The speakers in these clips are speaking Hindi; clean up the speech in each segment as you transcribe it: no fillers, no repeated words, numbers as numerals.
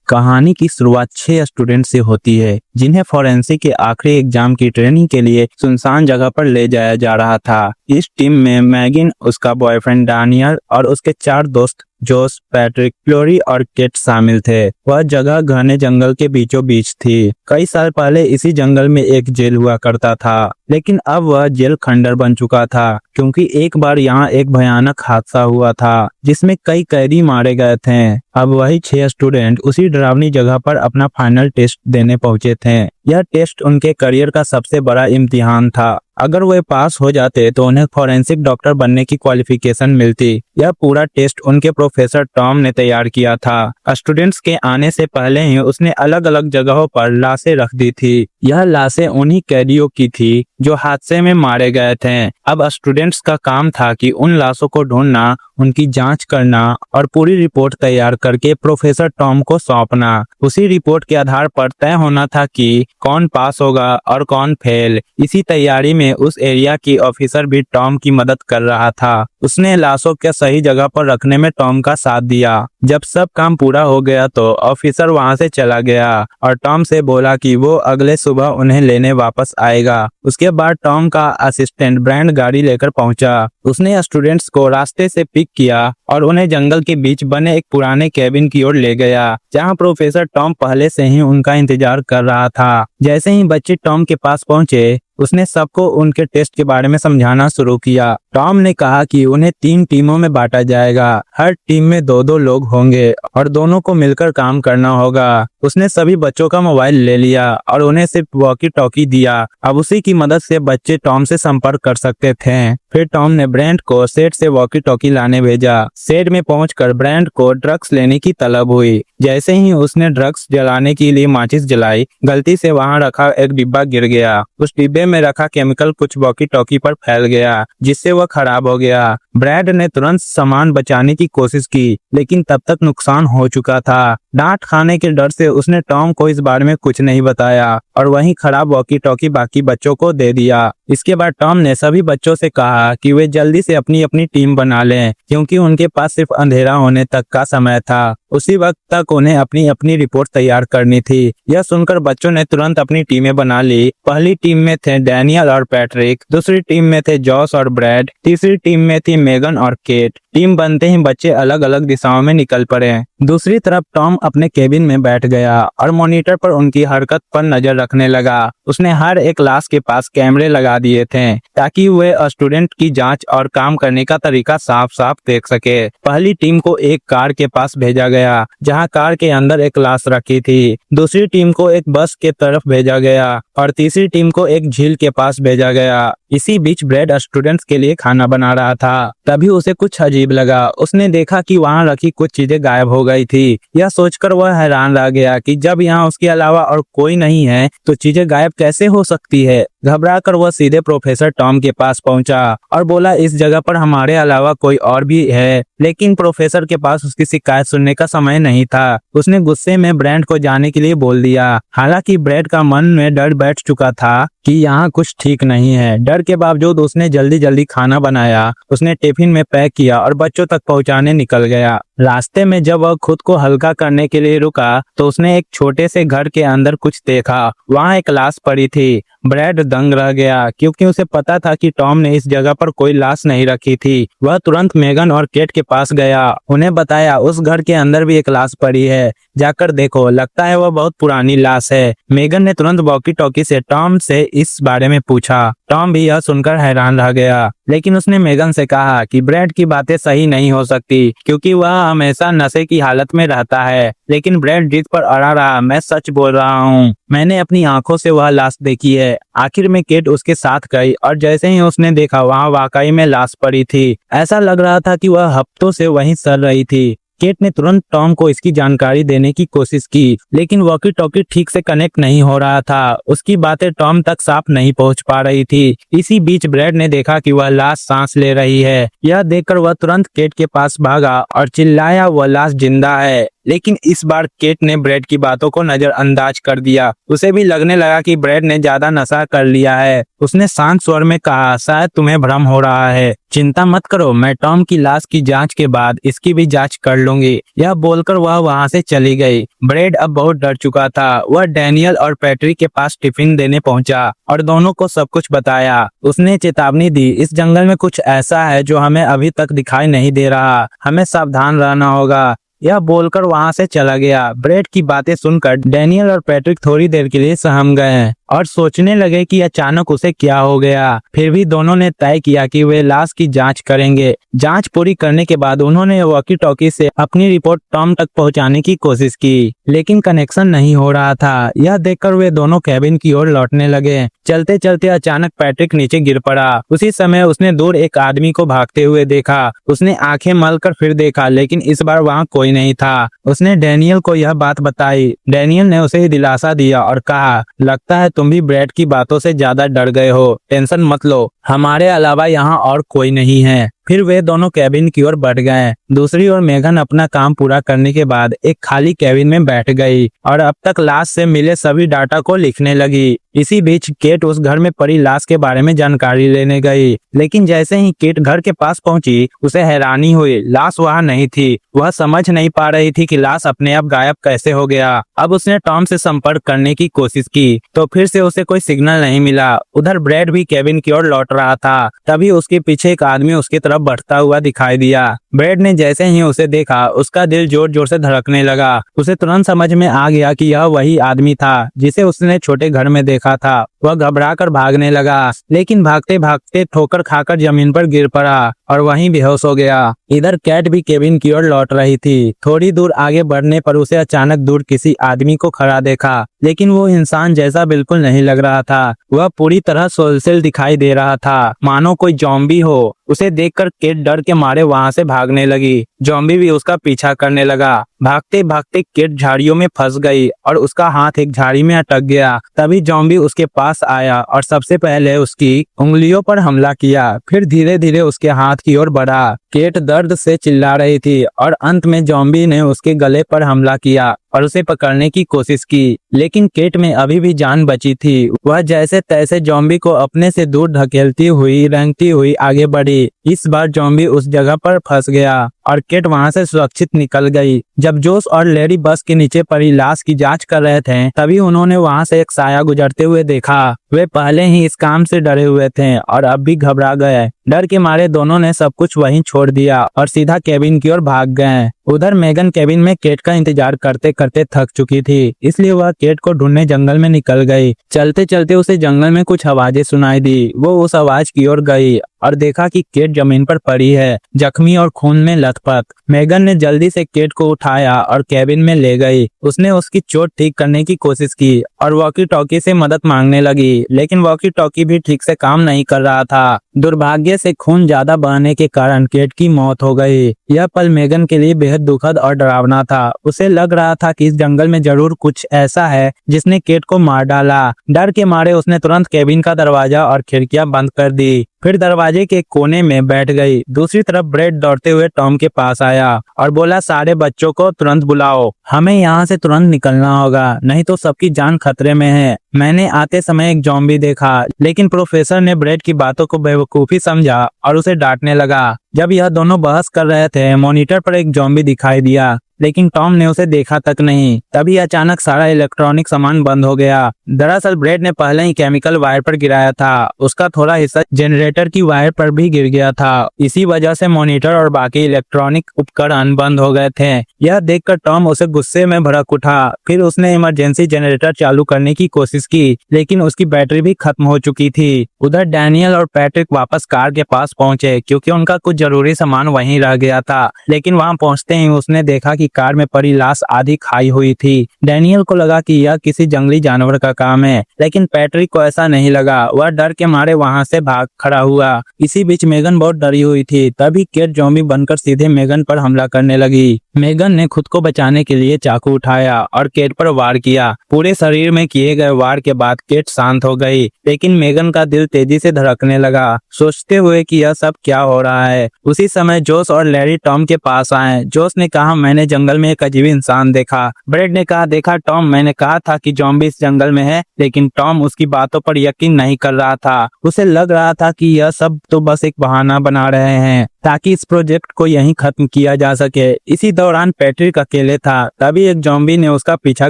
कहानी की शुरुआत 6 स्टूडेंट से होती है जिन्हें फोरेंसिक के आखिरी एग्जाम की ट्रेनिंग के लिए सुनसान जगह पर ले जाया जा रहा था। इस टीम में मैगिन, उसका बॉयफ्रेंड डैनियल और उसके 4 दोस्त जोस, पैट्रिक, फ्लोरी और केट शामिल थे। वह जगह घने जंगल के बीचों बीच थी। कई साल पहले इसी जंगल में एक जेल हुआ करता था, लेकिन अब वह जेल खंडर बन चुका था क्योंकि एक बार यहाँ एक भयानक हादसा हुआ था जिसमें कई कैदी मारे गए थे। अब वही 6 स्टूडेंट उसी डरावनी जगह पर अपना फाइनल टेस्ट देने पहुंचे थे। यह टेस्ट उनके करियर का सबसे बड़ा इम्तिहान था। अगर वे पास हो जाते तो उन्हें फोरेंसिक डॉक्टर बनने की क्वालिफिकेशन मिलती। यह पूरा टेस्ट उनके प्रोफेसर टॉम ने तैयार किया था। स्टूडेंट्स के आने से पहले ही उसने अलग अलग जगहों पर लाशें रख दी थी। यह लाशें उन्हीं कैदियों की थी जो हादसे में मारे गए थे। अब स्टूडेंट्स का काम था कि उन लाशों को ढूंढना, उनकी जांच करना और पूरी रिपोर्ट तैयार करके प्रोफेसर टॉम को सौंपना। उसी रिपोर्ट के आधार पर तय होना था कि कौन पास होगा और कौन फेल। इसी तैयारी में उस एरिया की ऑफिसर भी टॉम की मदद कर रहा था। उसने लाशों के सही जगह पर रखने में टॉम का साथ दिया। जब सब काम पूरा हो गया तो ऑफिसर वहां से चला गया और टॉम से बोला कि वो अगले सुबह उन्हें लेने वापस आएगा। उसके बाद टॉम का असिस्टेंट ब्रांड गाड़ी लेकर पहुंचा। उसने स्टूडेंट्स को रास्ते से पिक किया और उन्हें जंगल के बीच बने एक पुराने केबिन की ओर ले गया, जहां प्रोफेसर टॉम पहले से ही उनका इंतजार कर रहा था। जैसे ही बच्चे टॉम के पास पहुंचे, उसने सबको उनके टेस्ट के बारे में समझाना शुरू किया। टॉम ने कहा कि उन्हें 3 टीमों में बांटा जाएगा। हर टीम में 2-2 लोग होंगे और दोनों को मिलकर काम करना होगा। उसने सभी बच्चों का मोबाइल ले लिया और उन्हें सिर्फ वॉकी टॉकी दिया। अब उसी की मदद से बच्चे टॉम से संपर्क कर सकते थे। फिर टॉम ने ब्रेंट को शेड से वॉकी टॉकी लाने भेजा। शेड में पहुंचकर ब्रेंट को ड्रग्स लेने की तलब हुई। जैसे ही उसने ड्रग्स जलाने के लिए माचिस जलाई, गलती से वहां रखा एक डिब्बा गिर गया। उस डिब्बे में रखा केमिकल कुछ वॉकी टॉकी पर फैल गया, जिससे वह खराब हो गया। ब्रैड ने तुरंत सामान बचाने की कोशिश की, लेकिन तब तक नुकसान हो चुका था। डांट खाने के डर से उसने टॉम को इस बारे में कुछ नहीं बताया और वहीं खराब वॉकी टॉकी बाकी बच्चों को दे दिया। इसके बाद टॉम ने सभी बच्चों से कहा कि वे जल्दी से अपनी अपनी टीम बना लें, क्योंकि उनके पास सिर्फ अंधेरा होने तक का समय था। उसी वक्त तक उन्हें अपनी अपनी रिपोर्ट तैयार करनी थी। यह सुनकर बच्चों ने तुरंत अपनी टीमें बना ली। पहली टीम में थे डैनियल और पैट्रिक, दूसरी टीम में थे जॉस और ब्रैड, तीसरी टीम में थी मेगन और केट। टीम बनते ही बच्चे अलग अलग दिशाओं में निकल पड़े। दूसरी तरफ टॉम अपने केबिन में बैठ गया और मॉनिटर पर उनकी हरकत पर नजर रखने लगा। उसने हर एक लाश के पास कैमरे लगा दिए थे ताकि वे स्टूडेंट की जांच और काम करने का तरीका साफ साफ देख सके। पहली टीम को एक कार के पास भेजा गया, जहां कार के अंदर एक लाश रखी थी। दूसरी टीम को एक बस के तरफ भेजा गया और तीसरी टीम को एक झील के पास भेजा गया। इसी बीच ब्रैड स्टूडेंट्स के लिए खाना बना रहा था। तभी उसे कुछ अजीब लगा। उसने देखा कि वहां रखी कुछ चीजें गायब हो गई थी। यह सोचकर वह हैरान रह गया कि जब यहाँ उसके अलावा और कोई नहीं है तो चीजें गायब कैसे हो सकती है। घबराकर वह सीधे प्रोफेसर टॉम के पास पहुंचा और बोला, इस जगह पर हमारे अलावा कोई और भी है। लेकिन प्रोफेसर के पास उसकी शिकायत सुनने का समय नहीं था। उसने गुस्से में ब्रैड को जाने के लिए बोल दिया। हालांकि ब्रैड का मन में डर बैठ चुका था कि यहाँ कुछ ठीक नहीं है। डर के बावजूद उसने जल्दी जल्दी खाना बनाया, उसने टिफिन में पैक किया और बच्चों तक पहुँचाने निकल गया। रास्ते में जब वह खुद को हल्का करने के लिए रुका तो उसने एक छोटे से घर के अंदर कुछ देखा। वहाँ एक लाश पड़ी थी। ब्रैड दंग रह गया क्योंकि उसे पता था कि टॉम ने इस जगह पर कोई लाश नहीं रखी थी। वह तुरंत मेगन और केट के पास गया। उन्हें बताया, उस घर के अंदर भी एक लाश पड़ी है, जाकर देखो, लगता है वह बहुत पुरानी लाश है। मेगन ने तुरंत वॉकी टॉकी से टॉम से इस बारे में पूछा। टॉम भी यह सुनकर हैरान रह गया, लेकिन उसने मेगन से कहा कि ब्रैड की बातें सही नहीं हो सकती क्योंकि वह हमेशा नशे की हालत में रहता है। लेकिन ब्रैड जिद पर अड़ा रहा, मैं सच बोल रहा हूँ, मैंने अपनी आंखों से वह लाश देखी है। आखिर में केट उसके साथ गई और जैसे ही उसने देखा वहाँ वाकई में लाश पड़ी थी। ऐसा लग रहा था कि वह हफ्तों से वहीं सड़ रही थी। केट ने तुरंत टॉम को इसकी जानकारी देने की कोशिश की, लेकिन वॉकी टॉकी ठीक से कनेक्ट नहीं हो रहा था। उसकी बातें टॉम तक साफ नहीं पहुंच पा रही थी। इसी बीच ब्रैड ने देखा कि वह लाश सांस ले रही है। यह देखकर वह तुरंत केट के पास भागा और चिल्लाया, वह लाश जिंदा है। लेकिन इस बार केट ने ब्रेड की बातों को नजरअंदाज कर दिया। उसे भी लगने लगा कि ब्रेड ने ज्यादा नशा कर लिया है। उसने शांत स्वर में कहा, शायद तुम्हें भ्रम हो रहा है, चिंता मत करो, मैं टॉम की लाश की जांच के बाद इसकी भी जांच कर लूंगी। यह बोलकर वह वहां से चली गई। ब्रेड अब बहुत डर चुका था। वह डैनियल और पैट्रिक के पास टिफिन देने पहुंचा और दोनों को सब कुछ बताया। उसने चेतावनी दी, इस जंगल में कुछ ऐसा है जो हमें अभी तक दिखाई नहीं दे रहा, हमें सावधान रहना होगा। यह बोलकर वहां से चला गया। ब्रेड की बातें सुनकर डैनियल और पैट्रिक थोड़ी देर के लिए सहम गए और सोचने लगे कि अचानक उसे क्या हो गया। फिर भी दोनों ने तय किया कि वे लाश की जांच करेंगे। जांच पूरी करने के बाद उन्होंने वॉकी टॉकी से अपनी रिपोर्ट टॉम तक पहुंचाने की कोशिश की, लेकिन कनेक्शन नहीं हो रहा था। यह देखकर वे दोनों कैबिन की ओर लौटने लगे। चलते चलते अचानक पैट्रिक नीचे गिर पड़ा। उसी समय उसने दूर एक आदमी को भागते हुए देखा। उसने आंखें मलकर फिर देखा, लेकिन इस बार वहाँ कोई नहीं था। उसने डैनियल को यह बात बताई। डैनियल ने उसे दिलासा दिया और कहा, लगता है तुम भी ब्रेड की बातों से ज्यादा डर गए हो, टेंशन मत लो, हमारे अलावा यहाँ और कोई नहीं है। फिर वे दोनों कैबिन की ओर बढ़ गए। दूसरी ओर मेगन अपना काम पूरा करने के बाद एक खाली कैबिन में बैठ गई और अब तक लाश से मिले सभी डाटा को लिखने लगी। इसी बीच केट उस घर में पड़ी लाश के बारे में जानकारी लेने गई, लेकिन जैसे ही केट घर के पास पहुंची, उसे हैरानी हुई। लाश वहां नहीं थी। वह समझ नहीं पा रही थी कि लाश अपने आप गायब कैसे हो गया। अब उसने टॉम से संपर्क करने की कोशिश की तो फिर से उसे कोई सिग्नल नहीं मिला। उधर ब्रेड भी कैबिन की ओर लौट रहा था। तभी उसके पीछे एक आदमी उसकी तरफ बढ़ता हुआ दिखाई दिया। ब्रेड ने जैसे ही उसे देखा, उसका दिल जोर जोर से धड़कने लगा। उसे तुरंत समझ में आ गया कि यह वही आदमी था जिसे उसने छोटे घर में देखा था। वह घबराकर भागने लगा, लेकिन भागते भागते ठोकर खाकर जमीन पर गिर पड़ा और वहीं बेहोश हो गया। इधर कैट भी केबिन की ओर लौट रही थी। थोड़ी दूर आगे बढ़ने पर उसे अचानक दूर किसी आदमी को खड़ा देखा, लेकिन वो इंसान जैसा बिल्कुल नहीं लग रहा था। वह पूरी तरह सोलसेल दिखाई दे रहा था, मानो कोई ज़ॉम्बी हो। उसे देखकर केट डर के मारे वहां से भागने लगी। ज़ॉम्बी भी उसका पीछा करने लगा। भागते भागते केट झाड़ियों में फंस गई और उसका हाथ एक झाड़ी में अटक गया। तभी ज़ॉम्बी उसके पास आया और सबसे पहले उसकी उंगलियों पर हमला किया, फिर धीरे धीरे उसके हाथ की ओर बढ़ा। केट दर्द से चिल्ला रही थी और अंत में ज़ॉम्बी ने उसके गले पर हमला किया और उसे पकड़ने की कोशिश की, लेकिन केट में अभी भी जान बची थी। वह जैसे तैसे ज़ॉम्बी को अपने से दूर ढकेलती हुई रेंगती हुई आगे बढ़ी। इस बार ज़ॉम्बी उस जगह पर फंस गया और केट वहां से सुरक्षित निकल गई। जब जोस और लैरी बस के नीचे पड़ी लाश की जांच कर रहे थे, तभी उन्होंने वहां से एक साया गुजरते हुए देखा। वे पहले ही इस काम से डरे हुए थे और अब भी घबरा गए। डर के मारे दोनों ने सब कुछ वहीं छोड़ दिया और सीधा कैबिन की ओर भाग गए। उधर मेगन कैबिन में केट का इंतजार करते करते थक चुकी थी, इसलिए वह केट को ढूंढने जंगल में निकल गई। चलते चलते उसे जंगल में कुछ आवाजें सुनाई दी। वो उस आवाज की ओर गई और देखा कि केट जमीन पर पड़ी है, जख्मी और खून में लथपथ। मेगन ने जल्दी से केट को उठाया और कैबिन में ले गई। उसने उसकी चोट ठीक करने की कोशिश की और वॉकी टॉकी से मदद मांगने लगी, लेकिन वॉकी टॉकी भी ठीक से काम नहीं कर रहा था। दुर्भाग्य से खून ज्यादा बहने के कारण केट की मौत हो गई। यह पल मेगन के लिए बेहद दुखद और डरावना था। उसे लग रहा था कि इस जंगल में जरूर कुछ ऐसा है जिसने केट को मार डाला। डर के मारे उसने तुरंत कैबिन का दरवाजा और खिड़कियां बंद कर दी, फिर दरवाजे के कोने में बैठ गई। दूसरी तरफ ब्रेड दौड़ते हुए टॉम के पास आया और बोला, सारे बच्चों को तुरंत बुलाओ, हमें यहाँ से तुरंत निकलना होगा, नहीं तो सबकी जान खतरे में है। मैंने आते समय एक ज़ॉम्बी देखा, लेकिन प्रोफेसर ने ब्रेड की बातों को बेवकूफी समझा और उसे डांटने लगा। जब यह दोनों बहस कर रहे थे, मॉनिटर पर एक ज़ॉम्बी दिखाई दिया, लेकिन टॉम ने उसे देखा तक नहीं। तभी अचानक सारा इलेक्ट्रॉनिक सामान बंद हो गया। दरअसल ब्रेड ने पहले ही केमिकल वायर पर गिराया था। उसका थोड़ा हिस्सा जनरेटर की वायर पर भी गिर गया था। इसी वजह से मॉनिटर और बाकी इलेक्ट्रॉनिक उपकरण बंद हो गए थे। यह देखकर टॉम उसे गुस्से में भड़क उठा। फिर उसने इमरजेंसी जनरेटर चालू करने की कोशिश की, लेकिन उसकी बैटरी भी खत्म हो चुकी थी। उधर डैनियल और पैट्रिक वापस कार के पास पहुंचे, क्योंकि उनका कुछ जरूरी सामान वहीं रह गया था। लेकिन वहां पहुंचते ही उसने देखा कि कार में पड़ी लाश आधी खाई हुई थी। डैनियल को लगा कि यह किसी जंगली जानवर का काम है, लेकिन पैट्रिक को ऐसा नहीं लगा। वह डर के मारे वहां से भाग खड़ा हुआ। इसी बीच मेगन बहुत डरी हुई थी। तभी केट ज़ॉम्बी बनकर सीधे मेगन पर हमला करने लगी। मेगन ने खुद को बचाने के लिए चाकू उठाया और केट पर वार किया। पूरे शरीर में किए गए वार के बाद केट शांत हो गई, लेकिन मेगन का दिल तेजी से धड़कने लगा, सोचते हुए कि यह सब क्या हो रहा है। उसी समय जोस और लैरी टॉम के पास आए। जोस ने कहा, मैंने जंगल में एक अजीब इंसान देखा। ब्रेड ने कहा, देखा टॉम, मैंने कहा था कि ज़ॉम्बी इस जंगल में है। लेकिन टॉम उसकी बातों पर यकीन नहीं कर रहा था। उसे लग रहा था कि यह सब तो बस एक बहाना बना रहे हैं ताकि इस प्रोजेक्ट को यहीं खत्म किया जा सके। इसी दौरान पैट्रिक अकेले था। तभी एक ज़ॉम्बी ने उसका पीछा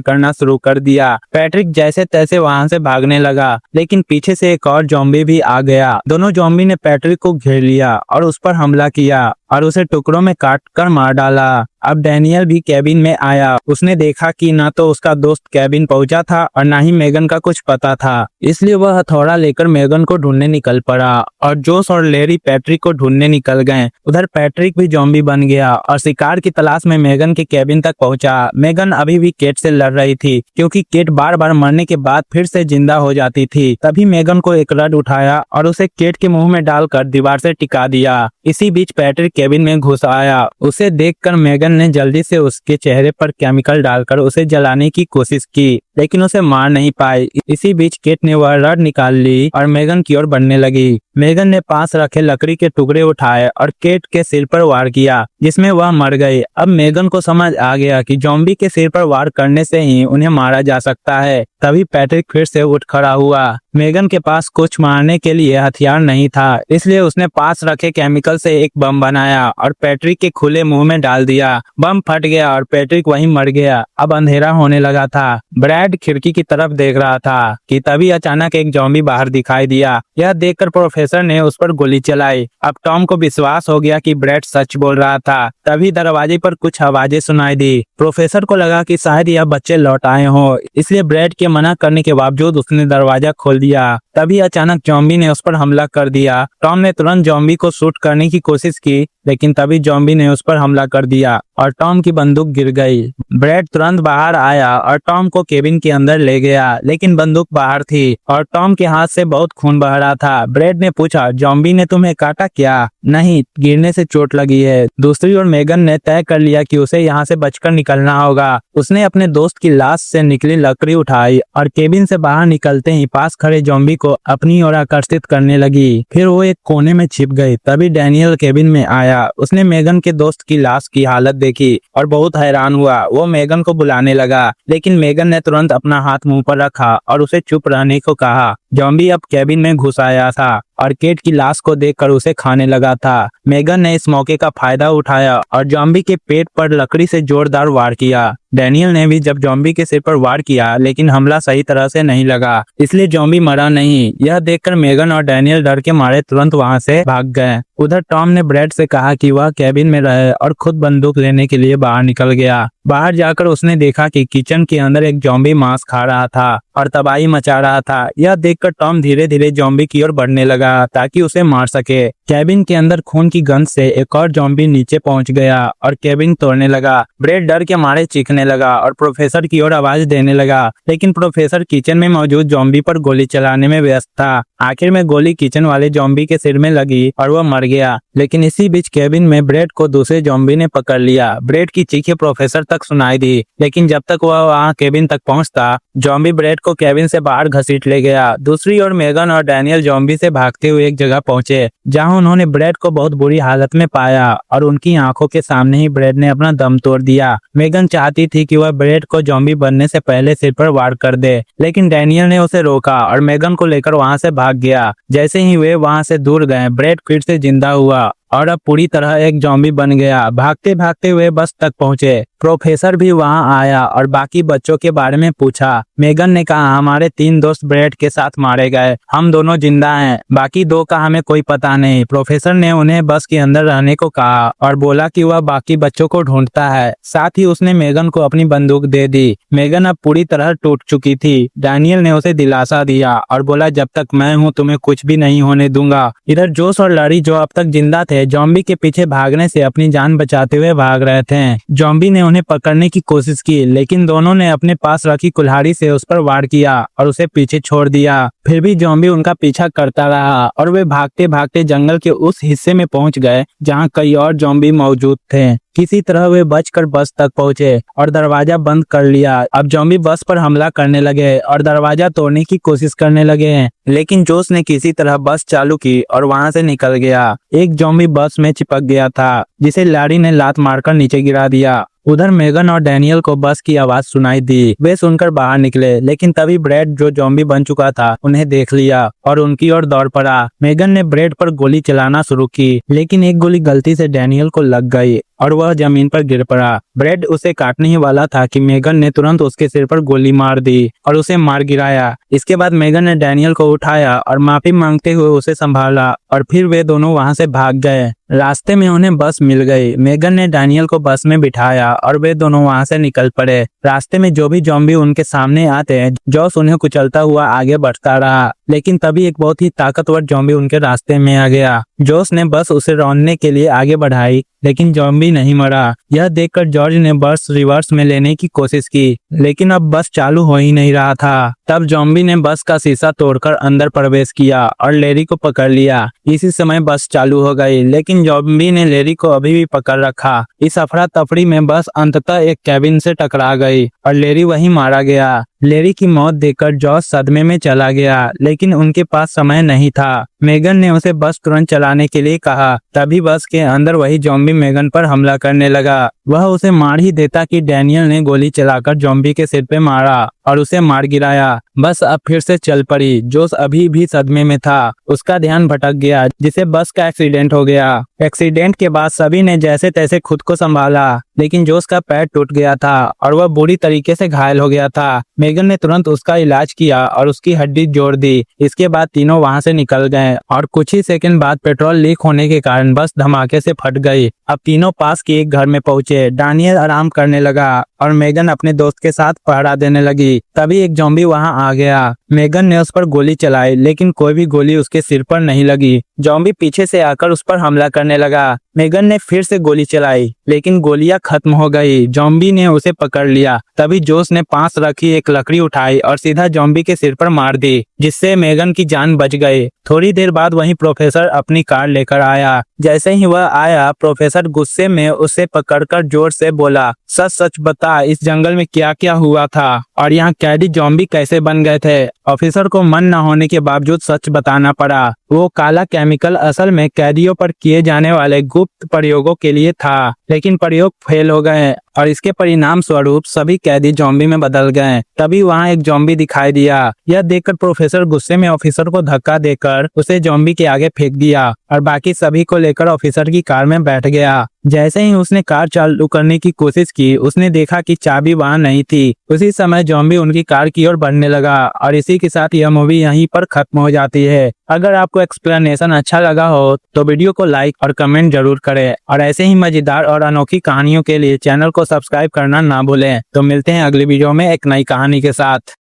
करना शुरू कर दिया। पैट्रिक जैसे तैसे वहां से भागने लगा, लेकिन पीछे से एक और ज़ॉम्बी भी आ गया। दोनों ज़ॉम्बी ने पैट्रिक को घेर लिया और उस पर हमला किया और उसे टुकड़ों में काट कर मार डाला। अब डैनियल भी कैबिन में आया। उसने देखा कि ना तो उसका दोस्त कैबिन पहुंचा था और ना ही मेगन का कुछ पता था, इसलिए वह हथौड़ा लेकर मेगन को ढूंढने निकल पड़ा और जोश और लेरी पैट्रिक को ढूंढने निकल गए। उधर पैट्रिक भी ज़ॉम्बी बन गया और शिकार की तलाश में मेगन के कैबिन तक पहुंचा। मेगन अभी भी केट से लड़ रही थी क्योंकि केट बार बार मरने के बाद फिर से जिंदा हो जाती थी। तभी मेगन को एक रड उठाया और उसे केट के मुंह में डालकर दीवार से टिका दिया। इसी बीच पैट्रिक कैबिन में घुस आया। उसे देखकर मेगन ने जल्दी से उसके चेहरे पर केमिकल डालकर उसे जलाने की कोशिश की, लेकिन उसे मार नहीं पाई। इसी बीच केट ने वह रड निकाल ली और मेगन की ओर बढ़ने लगी। मेगन ने पास रखे लकड़ी के टुकड़े उठाए और केट के सिर पर वार किया, जिसमें वह मर गई। अब मेगन को समझ आ गया कि ज़ॉम्बी के सिर पर वार करने से ही उन्हें मारा जा सकता है। तभी पैट्रिक फिर से उठ खड़ा हुआ। मेगन के पास कुछ मारने के लिए हथियार नहीं था, इसलिए उसने पास रखे केमिकल से एक बम बनाया और पैट्रिक के खुले मुंह में डाल दिया। बम फट गया और पैट्रिक वहीं मर गया। अब अंधेरा होने लगा था। ब्रैड खिड़की की तरफ देख रहा था कि तभी अचानक एक ज़ॉम्बी बाहर दिखाई दिया। यह देखकर प्रोफेसर ने उस पर गोली चलाई। अब टॉम को विश्वास हो गया कि ब्रैड सच बोल रहा था। तभी दरवाजे पर कुछ आवाजें सुनाई दी। प्रोफेसर को लगा कि शायद यह बच्चे लौट आए हों, इसलिए ब्रैड के मना करने के बावजूद उसने दरवाजा खोल दिया। तभी अचानक ज़ॉम्बी ने उस पर हमला कर दिया। टॉम ने तुरंत ज़ॉम्बी को शूट करने की कोशिश की, लेकिन तभी ज़ॉम्बी ने उस पर हमला कर दिया और टॉम की बंदूक गिर गई। ब्रैड तुरंत बाहर आया और टॉम को केबिन के अंदर ले गया, लेकिन बंदूक बाहर थी और टॉम के हाथ से बहुत खून बह रहा था। ब्रैड ने पूछा, ज़ॉम्बी ने तुम्हें काटा क्या? नहीं, गिरने से चोट लगी है। दूसरी ओर मेगन ने तय कर लिया कि उसे यहाँ से बचकर निकलना होगा। उसने अपने दोस्त की लाश से निकली लकड़ी उठाई और केबिन से बाहर निकलते ही पास खड़े ज़ॉम्बी को अपनी ओर आकर्षित करने लगी। फिर वो एक कोने में छिप गई। तभी डैनियल केबिन में आया। उसने मेगन के दोस्त की लाश की हालत देखी और बहुत हैरान हुआ। वो मेगन को बुलाने लगा, लेकिन मेगन ने तुरंत अपना हाथ मुंह पर रखा और उसे चुप रहने को कहा। ज़ॉम्बी अब केबिन में घुस आया था और केट की लाश को देखकर उसे खाने लगा था। मेगन ने इस मौके का फायदा उठाया और ज़ॉम्बी के पेट पर लकड़ी से जोरदार वार किया। डैनियल ने भी जब ज़ॉम्बी के सिर पर वार किया, लेकिन हमला सही तरह से नहीं लगा, इसलिए ज़ॉम्बी मरा नहीं। यह देखकर मेगन और डैनियल डर के मारे तुरंत वहां से भाग गए। उधर टॉम ने ब्रैड से कहा कि वह केबिन में रहे और खुद बंदूक लेने के लिए बाहर निकल गया। बाहर जाकर उसने देखा कि किचन के अंदर एक ज़ॉम्बी मांस खा रहा था और तबाही मचा रहा था। यह देखकर टॉम धीरे धीरे ज़ॉम्बी की ओर बढ़ने लगा ताकि उसे मार सके। केबिन के अंदर खून की गंध से एक और ज़ॉम्बी नीचे पहुंच गया और केबिन तोड़ने लगा। ब्रैड डर के मारे चीखने लगा और प्रोफेसर की ओर आवाज देने लगा, लेकिन प्रोफेसर किचन में मौजूद ज़ॉम्बी पर गोली चलाने में व्यस्त था। आखिर में गोली किचन वाले ज़ॉम्बी के सिर में लगी और वह मर गया। लेकिन इसी बीच केबिन में ब्रैड को दूसरे ज़ॉम्बी ने पकड़ लिया। ब्रैड की चीखें प्रोफेसर तक सुनाई दी, लेकिन जब तक वह वहां केबिन तक पहुंचता, ज़ॉम्बी ब्रैड को केबिन से बाहर घसीट ले गया। दूसरी ओर मेगन और डैनियल ज़ॉम्बी से भागते हुए एक जगह पहुंचे, जहां उन्होंने ब्रैड को बहुत बुरी हालत में पाया और उनकी आंखों के सामने ही ब्रैड ने अपना दम तोड़ दिया। मेगन चाहती थी कि वह ब्रैड को ज़ॉम्बी बनने से पहले सिर पर वार कर दे, लेकिन डैनियल ने उसे रोका और मेगन को लेकर वहां से भाग गया। जैसे ही वे वहां से दूर गए, ब्रैड फिर से जिंदा हुआ और अब पूरी तरह एक ज़ॉम्बी बन गया। भागते भागते वे बस तक पहुंचे। प्रोफेसर भी वहां आया और बाकी बच्चों के बारे में पूछा। मेगन ने कहा, हमारे 3 दोस्त ब्रैड के साथ मारे गए, हम दोनों जिंदा हैं, बाकी 2 का हमें कोई पता नहीं। प्रोफेसर ने उन्हें बस के अंदर रहने को कहा और बोला कि वह बाकी बच्चों को ढूंढता है। साथ ही उसने मेगन को अपनी बंदूक दे दी। मेगन अब पूरी तरह टूट चुकी थी। डैनियल ने उसे दिलासा दिया और बोला, जब तक मैं हूँ तुम्हें कुछ भी नहीं होने दूंगा। इधर जोश और लड़ी, जो अब तक जिंदा थे, ज़ॉम्बी के पीछे भागने से अपनी जान बचाते हुए भाग रहे थे। ज़ॉम्बी ने उन्हें पकड़ने की कोशिश की, लेकिन दोनों ने अपने पास रखी कुल्हाड़ी से उस पर वार किया और उसे पीछे छोड़ दिया। फिर भी ज़ॉम्बी उनका पीछा करता रहा और वे भागते भागते जंगल के उस हिस्से में पहुंच गए जहां कई और ज़ॉम्बी मौजूद थे। किसी तरह वे बचकर बस तक पहुंचे और दरवाजा बंद कर लिया। अब ज़ॉम्बी बस पर हमला करने लगे और दरवाजा तोड़ने की कोशिश करने लगे, लेकिन जोश ने किसी तरह बस चालू की और वहां से निकल गया। एक ज़ॉम्बी बस में चिपक गया था, जिसे लैरी ने लात मारकर नीचे गिरा दिया। उधर मेगन और डैनियल को बस की आवाज सुनाई दी। वे सुनकर बाहर निकले, लेकिन तभी ब्रेड जो ज़ॉम्बी बन चुका था उन्हें देख लिया और उनकी ओर दौड़ पड़ा। मेगन ने ब्रेड पर गोली चलाना शुरू की, लेकिन एक गोली गलती से डैनियल को लग गई और वह जमीन पर गिर पड़ा। ब्रेड उसे काटने ही वाला था कि मेगन ने तुरंत उसके सिर पर गोली मार दी और उसे मार गिराया। इसके बाद मेगन ने डैनियल को उठाया और माफी मांगते हुए उसे संभाला और फिर वे दोनों वहां से भाग गए। रास्ते में उन्हें बस मिल गई। मेगन ने डैनियल को बस में बिठाया और वे दोनों वहां से निकल पड़े। रास्ते में जो भी ज़ॉम्बी उनके सामने आते, जॉस उन्हें कुचलता हुआ आगे बढ़ता रहा, लेकिन तभी एक बहुत ही ताकतवर ज़ॉम्बी उनके रास्ते में आ गया। जॉस ने बस उसे रौंदने के लिए आगे बढ़ाई, लेकिन ज़ॉम्बी नहीं मरा। यह देखकर जॉर्ज ने बस रिवर्स में लेने की कोशिश की, लेकिन अब बस चालू हो ही नहीं रहा था। तब ज़ॉम्बी ने बस का शीशा तोड़कर अंदर प्रवेश किया और लेरी को पकड़ लिया। इसी समय बस चालू हो गई, लेकिन ज़ॉम्बी ने लेरी को अभी भी पकड़ रखा। इस अफरा तफरी में बस अंततः एक कैबिन से टकरा गई और लेरी वहीं मारा गया। लेरी की मौत देखकर जॉस सदमे में चला गया, लेकिन उनके पास समय नहीं था। मेगन ने उसे बस तुरंत चलाने के लिए कहा। तभी बस के अंदर वही ज़ॉम्बी मेगन पर हमला करने लगा। वह उसे मार ही देता कि डैनियल ने गोली चलाकर ज़ॉम्बी के सिर पे मारा और उसे मार गिराया। बस अब फिर से चल पड़ी। जोस अभी भी सदमे में था। उसका ध्यान भटक गया, जिससे बस का एक्सीडेंट हो गया। एक्सीडेंट के बाद सभी ने जैसे तैसे खुद को संभाला, लेकिन जोस का पैर टूट गया था और वह बुरी तरीके से घायल हो गया था। मेगन ने तुरंत उसका इलाज किया और उसकी हड्डी जोड़ दी। इसके बाद तीनों वहां से निकल गए और कुछ ही सेकंड बाद पेट्रोल लीक होने के कारण बस धमाके से फट गई। अब तीनों पास के एक घर में पहुंचे। डैनियल आराम करने लगा और मेगन अपने दोस्त के साथ पहरा देने लगी। तभी एक ज़ॉम्बी वहां आ गया। मेगन ने उस पर गोली चलाई, लेकिन कोई भी गोली उसके सिर पर नहीं लगी। ज़ॉम्बी पीछे से आकर उस पर हमला करने लगा। मेगन ने फिर से गोली चलाई, लेकिन गोलियां खत्म हो गई। ज़ॉम्बी ने उसे पकड़ लिया। तभी जोस ने पास रखी एक लकड़ी उठाई और सीधा ज़ॉम्बी के सिर पर मार दी, जिससे मेगन की जान बच गई। थोड़ी देर बाद वहीं प्रोफेसर अपनी कार लेकर आया। जैसे ही वह आया, प्रोफेसर गुस्से में उसे पकड़कर जोर से बोला, सच सच बता, इस जंगल में क्या क्या हुआ था और यहाँ कैदी ज़ॉम्बी कैसे बन गए थे। ऑफिसर को मन न होने के बावजूद सच बताना पड़ा। वो काला केमिकल असल में कैदियों पर किए जाने वाले गुप्त प्रयोगों के लिए था, लेकिन प्रयोग फेल हो गए और इसके परिणाम स्वरूप सभी कैदी ज़ॉम्बी में बदल गए। तभी वहाँ एक ज़ॉम्बी दिखाई दिया। यह देखकर प्रोफेसर गुस्से में ऑफिसर को धक्का देकर उसे ज़ॉम्बी के आगे फेंक दिया और बाकी सभी को लेकर ऑफिसर की कार में बैठ गया। जैसे ही उसने कार चालू करने की कोशिश की, उसने देखा कि चाबी वहाँ नहीं थी। उसी समय ज़ॉम्बी उनकी कार की ओर बढ़ने लगा और इसी के साथ यह मूवी यहीं पर खत्म हो जाती है। अगर आपको एक्सप्लेनेशन अच्छा लगा हो तो वीडियो को लाइक और कमेंट जरूर करें और ऐसे ही मजेदार और अनोखी कहानियों के लिए चैनल को सब्सक्राइब करना ना भूलें। तो मिलते हैं अगली वीडियो में एक नई कहानी के साथ।